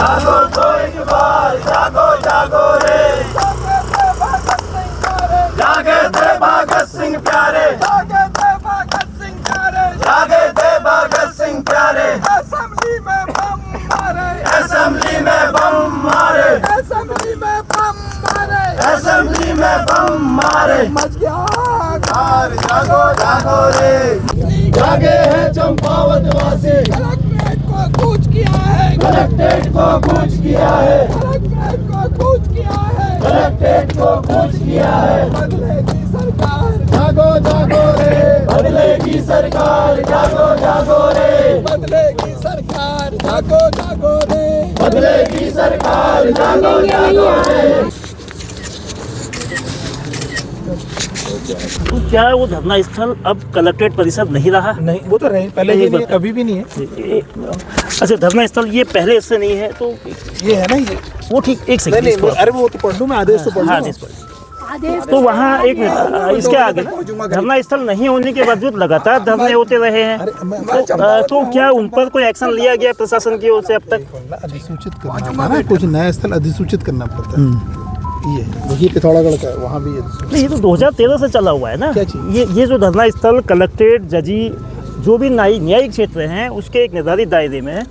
जागो तो एक बार, जागो जागो रे, जागे थे भगत सिंह प्यारे, जागे थे भगत सिंह प्यारे, जागे थे भगत सिंह प्यारे। असेंबली में बम मारे, असेंबली में बम मारे, असेंबली में बम मारे, असेंबली में बम मारे। मच गया कार, जागो जागो रे, जागे हैं चंपावत वासी। कलेक्ट्रेट को कूच किया है, कलेक्ट्रेट को कूच किया है, कलेक्ट्रेट को कूच किया है, कलेक्ट्रेट को कूच किया है। बदलेगी सरकार, जागो जागो रे, बदलेगी सरकार, जागो जागो रे, बदलेगी सरकार, जागो जागो रे, बदलेगी सरकार, जागो जागो रे। तो क्या वो धरना स्थल अब कलेक्ट्रेट परिसर नहीं रहा? नहीं, वो तो नहीं, पहले ही नहीं है, अभी भी नहीं है। अच्छा, धरना स्थल ये पहले से नहीं है तो ये है ना, ये वो ठीक। एक सेकंड, नहीं, अरे वो तो पढ़ लूं मैं, आदेश तो पढ़ हाँ, लूं। आदेश पढ़। तो वहाँ एक मिनट, इसके आगे ना धरना स्थल नहीं होने के बावजूद लगातार धरने होते रहे हैं, तो क्या उन पर कोई एक्शन लिया गया प्रशासन की ओर से अब तक? अधिसूचित करना है, कुछ नया स्थल अधिसूचित करना पड़ता है। ये वही पिथौरागढ़ का है, वहाँ भी नहीं, ये तो 2013 से चला हुआ है ना। क्या चीज़? ये जो धरना स्थल कलेक्ट्रेट, जजी, जो भी न्यायिक क्षेत्र हैं उसके एक निर्धारित दायरे में है।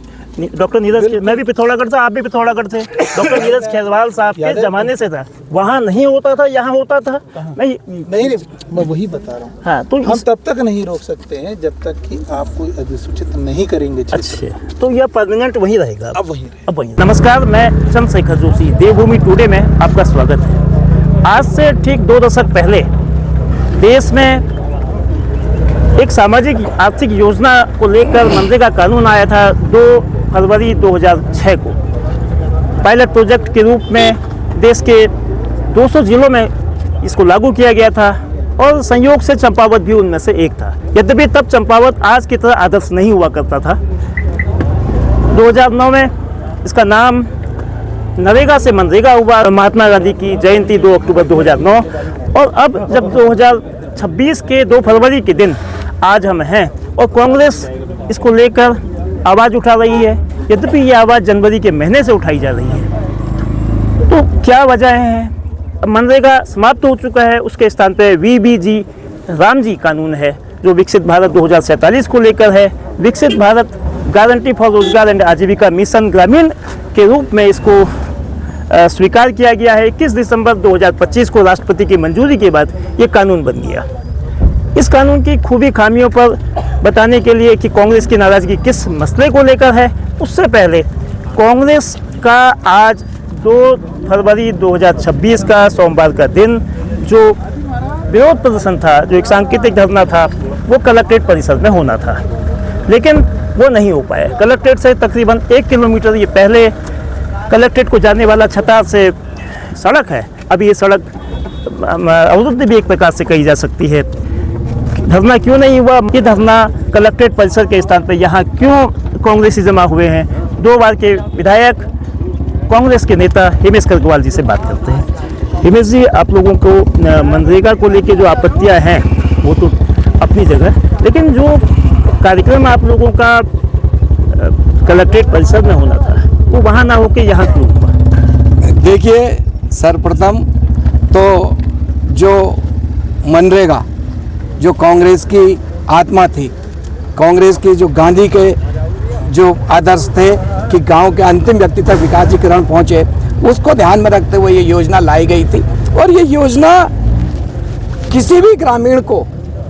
डॉक्टर नीरज, मैं भी पिथौरागढ़ था, आप भी पिथौरागढ़ थे, डॉक्टर नीरज खेरवाल साहब के जमाने से था। वहाँ नहीं होता था, यहाँ होता था। नहीं, मैं वही बता रहा हूँ। हाँ, तो हम तब तक नहीं रोक सकते हैं जब तक कि आप कोई अधिसूचित नहीं करेंगे। अच्छा, तो यह परमानेंट वही रहेगा? अब वही। नमस्कार, मैं चंद्रशेखर जोशी, देवभूमि टुडे में आपका स्वागत है। आज से ठीक 2 दशक पहले देश में एक सामाजिक आर्थिक योजना को लेकर मनरेगा कानून आया था 2 फरवरी 2006 को। पायलट प्रोजेक्ट के रूप में देश के 200 जिलों में इसको लागू किया गया था और संयोग से चंपावत भी उनमें से एक था। यद्यपि तब चंपावत आज की तरह आदर्श नहीं हुआ करता था। 2009 में इसका नाम नरेगा से मनरेगा हुआ। महात्मा गांधी की जयंती 2 अक्टूबर 2009, और अब जब 2026 के 2 फरवरी के दिन आज हम हैं और कांग्रेस इसको लेकर आवाज़ उठा रही है, यद्यपि ये आवाज़ जनवरी के महीने से उठाई जा रही है। तो क्या वजह है? मनरेगा समाप्त हो चुका है, उसके स्थान पे VBG रामजी कानून है जो विकसित भारत 2047 को लेकर है। विकसित भारत गारंटी फॉर रोजगार एंड आजीविका मिशन ग्रामीण के रूप में इसको स्वीकार किया गया है। 21 दिसंबर 2025 को राष्ट्रपति की मंजूरी के बाद ये कानून बन गया। इस कानून की खूबी खामियों पर बताने के लिए कि कांग्रेस की नाराजगी किस मसले को लेकर है, उससे पहले कांग्रेस का आज 2 फरवरी 2026 का सोमवार का दिन जो विरोध प्रदर्शन था, जो एक सांकेतिक धरना था, वो कलेक्ट्रेट परिसर में होना था, लेकिन वो नहीं हो पाया। कलेक्ट्रेट से तकरीबन 1 किलोमीटर ये पहले कलेक्ट्रेट को जाने वाला छतार से सड़क है। अभी ये सड़क अवरुद्ध भी एक प्रकार से कही जा सकती है। धरना क्यों नहीं हुआ? ये धरना कलेक्ट्रेट परिसर के स्थान पर यहाँ क्यों कांग्रेसी जमा हुए हैं? 2 बार के विधायक कांग्रेस के नेता हिमेश करगवाल जी से बात करते हैं। हिमेश जी, आप लोगों को मनरेगा को लेके जो आपत्तियां हैं वो तो अपनी जगह, लेकिन जो कार्यक्रम आप लोगों का कलेक्ट्रेट परिसर में होना था वो वहाँ ना होके यहाँ क्यों हुआ? देखिए, सर्वप्रथम तो जो मनरेगा जो कांग्रेस की आत्मा थी, कांग्रेस की जो गांधी के जो आदर्श थे कि गांव के अंतिम व्यक्ति तक विकासीकरण पहुंचे, उसको ध्यान में रखते हुए ये योजना लाई गई थी। और ये योजना किसी भी ग्रामीण को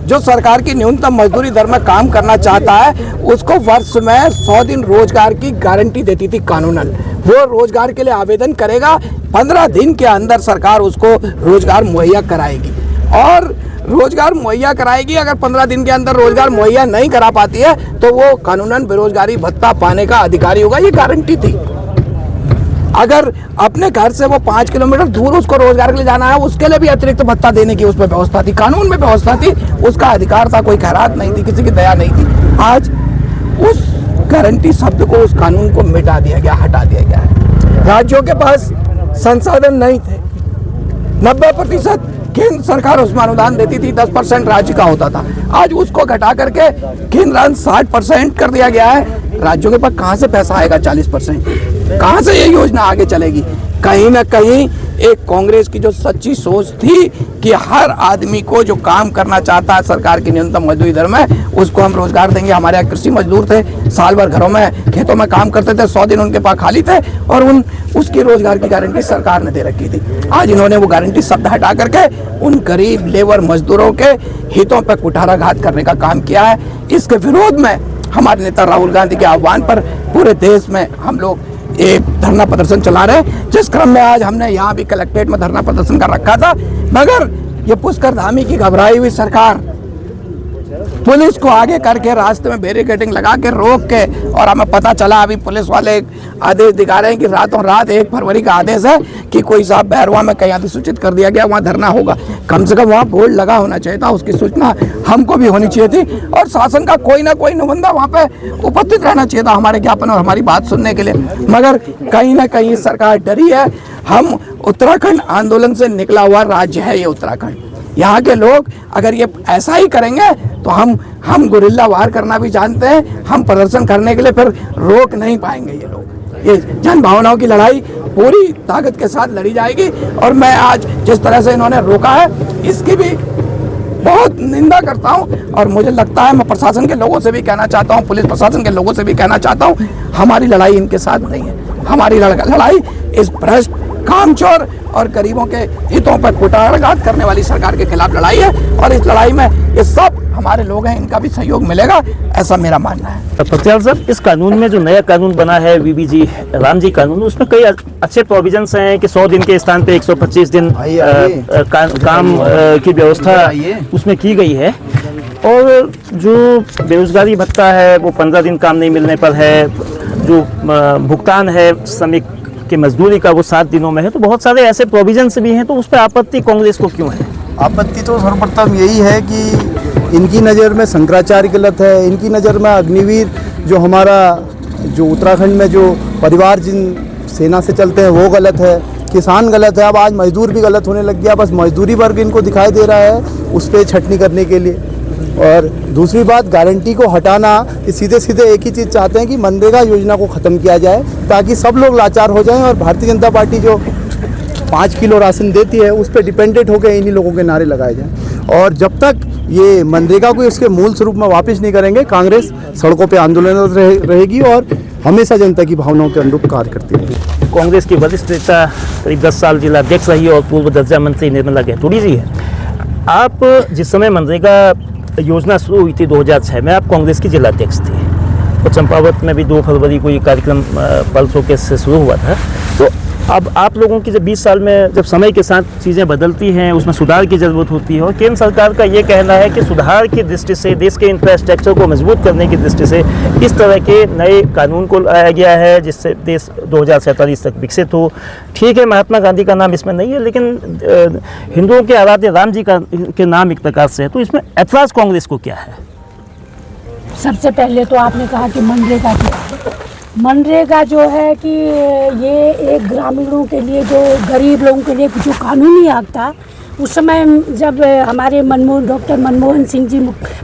जो सरकार की न्यूनतम मजदूरी दर में काम करना चाहता है उसको वर्ष में 100 दिन रोजगार की गारंटी देती थी कानूनन। वो रोजगार के लिए आवेदन करेगा, 15 दिन के अंदर सरकार उसको रोजगार मुहैया कराएगी और रोजगार मुहैया कराएगी। अगर 15 दिन के अंदर रोजगार मुहैया नहीं करा पाती है तो वो कानूनन बेरोजगारी भत्ता पाने का अधिकारी होगा। ये गारंटी थी। अगर अपने घर से वो 5 किलोमीटर दूर उसको रोजगार के लिए जाना है, उसके लिए भी अतिरिक्त भत्ता देने की उसमें व्यवस्था थी, कानून में व्यवस्था थी, उसका अधिकार था, कोई खैरात नहीं थी, किसी की दया नहीं थी। आज उस गारंटी शब्द को, उस कानून को मिटा दिया गया, हटा दिया गया है। राज्यों के पास संसाधन नहीं थे। 90% केंद्र सरकार उसमें अनुदान देती थी, 10% राज्य का होता था। आज उसको घटा करके केंद्र 60% कर दिया गया है। राज्यों के पास कहाँ से पैसा आएगा 40%? कहाँ से ये योजना आगे चलेगी? कहीं ना कहीं एक कांग्रेस की जो सच्ची सोच थी कि हर आदमी को जो काम करना चाहता है सरकार की न्यूनतम मजदूरी दर में, उसको हम रोजगार देंगे। हमारे यहाँ कृषि मजदूर थे, साल भर घरों में खेतों में काम करते थे, 100 दिन उनके पास खाली थे और उसकी रोजगार की गारंटी सरकार ने दे रखी थी। आज इन्होंने वो गारंटी शब्द हटा करके उन गरीब लेबर मजदूरों के हितों पर कुठाराघात करने का काम किया है। इसके विरोध में हमारे नेता राहुल गांधी के आह्वान पर पूरे देश में हम लोग एक धरना प्रदर्शन चला रहे हैं, जिस क्रम में आज हमने यहाँ भी कलेक्ट्रेट में धरना प्रदर्शन कर रखा था। मगर ये पुष्कर धामी की घबराई हुई सरकार पुलिस को आगे करके रास्ते में बैरिकेडिंग लगा के रोक के, और हमें पता चला अभी पुलिस वाले आदेश दिखा रहे हैं कि रातों रात 1 फरवरी का आदेश है कि कोई साहब बैरवा में कहीं अधिसूचित कर दिया गया, वहाँ धरना होगा। कम से कम वहाँ बोर्ड लगा होना चाहिए था, उसकी सूचना हमको भी होनी चाहिए थी और शासन का कोई ना कोई नुमाइंदा वहाँ पे उपस्थित रहना चाहिए था हमारे ज्ञापन और हमारी बात सुनने के लिए। मगर कहीं ना कहीं सरकार डरी है। हम उत्तराखंड आंदोलन से निकला हुआ राज्य है ये उत्तराखंड। यहाँ के लोग अगर ये ऐसा ही करेंगे तो हम गुरिल्ला वार करना भी जानते हैं। हम प्रदर्शन करने के लिए फिर रोक नहीं पाएंगे ये लोग। ये जन भावनाओं की लड़ाई पूरी ताकत के साथ लड़ी जाएगी और मैं आज जिस तरह से इन्होंने रोका है इसकी भी बहुत निंदा करता हूं। और मुझे लगता है मैं प्रशासन के लोगों से भी कहना चाहता हूं, पुलिस प्रशासन के लोगों से भी कहना चाहता हूं, हमारी लड़ाई इनके साथ नहीं है। हमारी लड़ाई इस भ्रष्ट, कामचोर और गरीबों के हितों पर कुठाराघात करने वाली सरकार के खिलाफ लड़ाई है और इस लड़ाई में ये सब हमारे लोग हैं, इनका भी सहयोग मिलेगा, ऐसा मेरा मानना है। पटियाल साहब, इस कानून में जो नया कानून बना है वीबीजी रामजी कानून, उसमें कई अच्छे प्रोविजंस हैं कि 100 दिन के स्थान पे 125 दिन काम की व्यवस्था उसमें की गई है और जो बेरोजगारी भत्ता है वो 15 दिन काम नहीं मिलने पर है, जो भुगतान है श्रमिक की मजदूरी का वो 7 दिनों में है। तो बहुत सारे ऐसे प्रोविजंस भी हैं, तो उस पर आपत्ति कांग्रेस को क्यों है? आपत्ति तो सर्वप्रथम यही है कि इनकी नज़र में शंकराचार्य गलत है, इनकी नज़र में अग्निवीर जो हमारा जो उत्तराखंड में जो परिवार जिन सेना से चलते हैं वो गलत है, किसान गलत है। अब आज मजदूर भी गलत होने लग गया, बस मजदूरी वर्ग इनको दिखाई दे रहा है उस पर छटनी करने के लिए। और दूसरी बात, गारंटी को हटाना, कि सीधे सीधे एक ही चीज़ चाहते हैं कि मनरेगा योजना को ख़त्म किया जाए ताकि सब लोग लाचार हो जाएं और भारतीय जनता पार्टी जो 5 किलो राशन देती है उस पर डिपेंडेंट होकर इन्हीं लोगों के नारे लगाए जाएं। और जब तक ये मनरेगा को इसके मूल स्वरूप में वापस नहीं करेंगे, कांग्रेस सड़कों पर आंदोलन रहेगी और हमेशा जनता की भावनाओं के अनुरूप कार्य करती रहेगी। कांग्रेस की वरिष्ठ नेता करीब 10 साल जिला अध्यक्ष रही और पूर्व दर्जा मंत्री निर्मला गहतोड़ी जी है। आप जिस समय मनरेगा योजना शुरू हुई थी 2006 में, आप कांग्रेस की जिला अध्यक्ष थे और चंपावत में भी 2 फरवरी को ये कार्यक्रम पल्स शोकेस से शुरू हुआ था। तो अब आप लोगों की जब 20 साल में जब समय के साथ चीज़ें बदलती हैं, उसमें सुधार की ज़रूरत होती है और केंद्र सरकार का ये कहना है कि सुधार की दृष्टि से, देश के इंफ्रास्ट्रक्चर को मजबूत करने की दृष्टि से इस तरह के नए कानून को लाया गया है जिससे देश 2047 तक विकसित हो। ठीक है, महात्मा गांधी का नाम इसमें नहीं है, लेकिन हिंदुओं के आराध्य राम जी के नाम एक प्रकार से है। तो इसमें ऐतराज़ कांग्रेस को क्या है? सबसे पहले तो आपने कहा कि मनरेगा क्या है। मनरेगा जो है कि ये एक ग्रामीणों के लिए, जो गरीब लोगों के लिए जो कानूनी हक था, उस समय जब हमारे डॉक्टर मनमोहन सिंह जी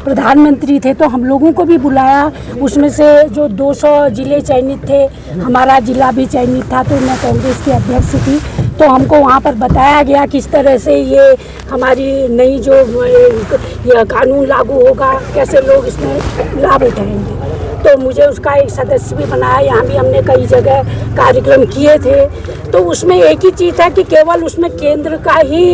प्रधानमंत्री थे तो हम लोगों को भी बुलाया। उसमें से जो 200 जिले चयनित थे, हमारा जिला भी चयनित था, तो मैं कांग्रेस की अध्यक्ष थी। तो हमको वहाँ पर बताया गया किस तरह से ये हमारी नई जो ये कानून लागू होगा, कैसे लोग इसमें लाभ उठाएंगे। तो मुझे उसका एक सदस्य भी बनाया। यहाँ भी हमने कई जगह कार्यक्रम किए थे। तो उसमें एक ही चीज़ था कि केवल उसमें केंद्र का ही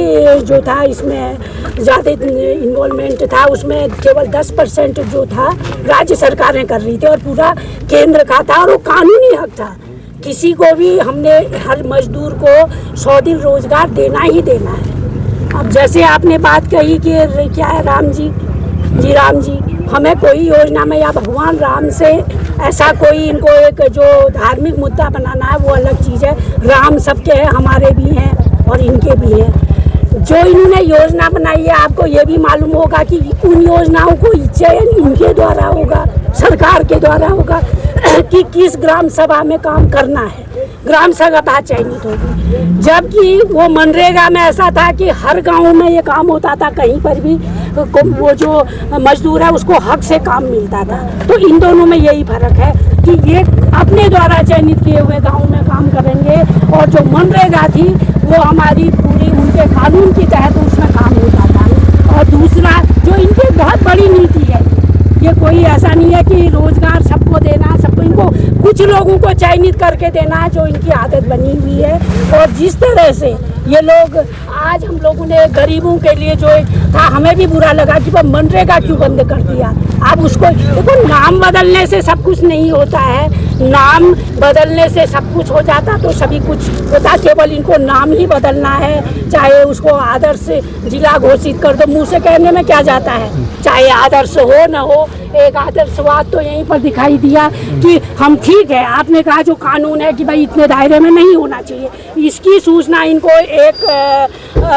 जो था, इसमें ज़्यादा इन्वॉल्वमेंट था। उसमें केवल 10% जो था राज्य सरकारें कर रही थी और पूरा केंद्र का था और वो कानूनी हक था। किसी को भी हमने हर मजदूर को 100 दिन रोजगार देना ही देना है। अब जैसे आपने बात कही कि क्या है राम जी, हमें कोई योजना में या भगवान राम से ऐसा कोई इनको एक जो धार्मिक मुद्दा बनाना है वो अलग चीज़ है। राम सबके हैं, हमारे भी हैं और इनके भी हैं। जो इन्होंने योजना बनाई है, आपको ये भी मालूम होगा कि उन योजनाओं को चयन इनके द्वारा होगा, सरकार के द्वारा होगा कि किस ग्राम सभा में काम करना है, ग्राम सभा चयनित होगी। जबकि वो मनरेगा में ऐसा था कि हर गांव में ये काम होता था, कहीं पर भी वो जो मजदूर है उसको हक से काम मिलता था। तो इन दोनों में यही फर्क है। कि ये अपने द्वारा चयनित किए हुए गाँव में काम करेंगे, और जो मनरेगा थी वो हमारी पूरी उनके कानून के तहत उसमें काम होता था। और दूसरा जो इनकी बहुत बड़ी नीति है, ये कोई ऐसा नहीं है कि रोजगार सबको देना, सबको, इनको कुछ लोगों को चयनित करके देना जो इनकी आदत बनी हुई है। और जिस तरह से ये लोग आज हम लोगों ने गरीबों के लिए जो था, हमें भी बुरा लगा कि वह मनरेगा क्यों बंद कर दिया। अब उसको देखो, नाम बदलने से सब कुछ नहीं होता है, नाम बदलने से सब कुछ हो जाता तो सभी कुछ होता, केवल इनको नाम ही बदलना है। चाहे उसको आदर्श जिला घोषित कर दो, मुँह से कहने में क्या जाता है, चाहे आदर्श हो न हो, एक आदर्शवाद तो यहीं पर दिखाई दिया कि हम ठीक है, आपने कहा जो कानून है कि भाई इतने दायरे में नहीं होना चाहिए, इसकी सूचना इनको 1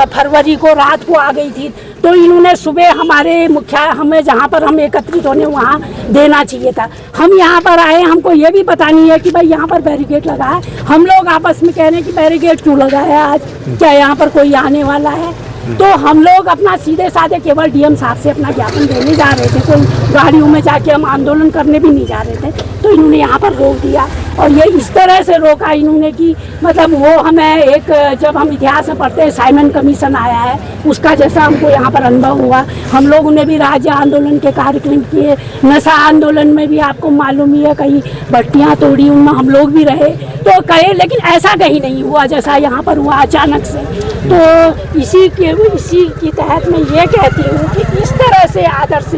फरवरी को रात को आ गई थी, तो इन्होंने सुबह हमारे मुख्यालय, हमें जहाँ पर हम एकत्रित होने वहाँ देना चाहिए था। हम यहाँ पर आए, हमको ये भी पता नहीं है कि भाई यहाँ पर बैरिकेड लगा है। हम लोग आपस में कह रहे हैं कि बैरिकेड क्यों लगा है आज, क्या यहाँ पर कोई आने वाला है? तो हम लोग अपना सीधे साधे केवल डीएम साहब से अपना ज्ञापन देने जा रहे थे, कोई गाड़ियों में जाके हम आंदोलन करने भी नहीं जा रहे थे। तो इन्होंने यहाँ पर रोक दिया, और ये इस तरह से रोका इन्होंने कि मतलब वो हमें एक, जब हम इतिहास में पढ़ते हैं साइमन कमीशन आया है, उसका जैसा हमको यहाँ पर अनुभव हुआ। हम लोगों ने भी राज्य आंदोलन के कार्यक्रम किए, नशा आंदोलन में भी आपको मालूम ही है, कहीं भट्टियाँ तोड़ी, उनमें हम लोग भी रहे, तो कहे, लेकिन ऐसा कहीं नहीं हुआ जैसा यहाँ पर हुआ अचानक से। तो इसी की तहत मैं ये कहती हूँ कि इस तरह से आदर्श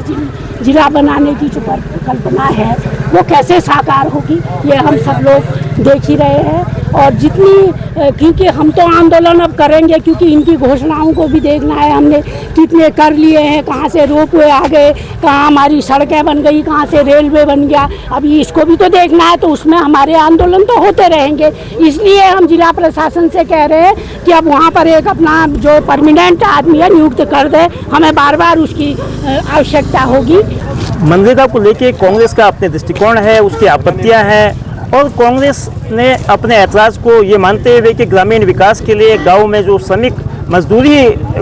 जिला बनाने की जो कल्पना है वो कैसे साकार होगी, ये हम सब लोग देख ही रहे हैं। और जितनी, क्योंकि हम तो आंदोलन अब करेंगे, क्योंकि इनकी घोषणाओं को भी देखना है, हमने कितने कर लिए हैं, कहाँ से रोपवे आ गए, कहाँ हमारी सड़कें बन गई, कहाँ से रेलवे बन गया, अभी इसको भी तो देखना है, तो उसमें हमारे आंदोलन तो होते रहेंगे। इसलिए हम जिला प्रशासन से कह रहे हैं कि अब वहाँ पर एक अपना जो परमानेंट आदमी है नियुक्त कर दे, हमें बार बार उसकी आवश्यकता होगी। मनरेगा को लेके कांग्रेस का अपने दृष्टिकोण है, उसकी आपत्तियां हैं, और कांग्रेस ने अपने ऐतराज़ को ये मानते हुए कि ग्रामीण विकास के लिए गांव में जो श्रमिक मजदूरी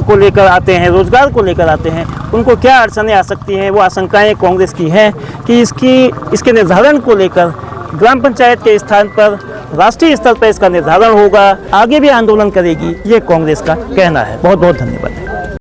को लेकर आते हैं, रोजगार को लेकर आते हैं, उनको क्या अड़चनें आ सकती हैं, वो आशंकाएं कांग्रेस की हैं कि इसके निर्धारण को लेकर ग्राम पंचायत के स्थान पर राष्ट्रीय स्तर पर इसका निर्धारण होगा, आगे भी आंदोलन करेगी, ये कांग्रेस का कहना है। बहुत बहुत धन्यवाद।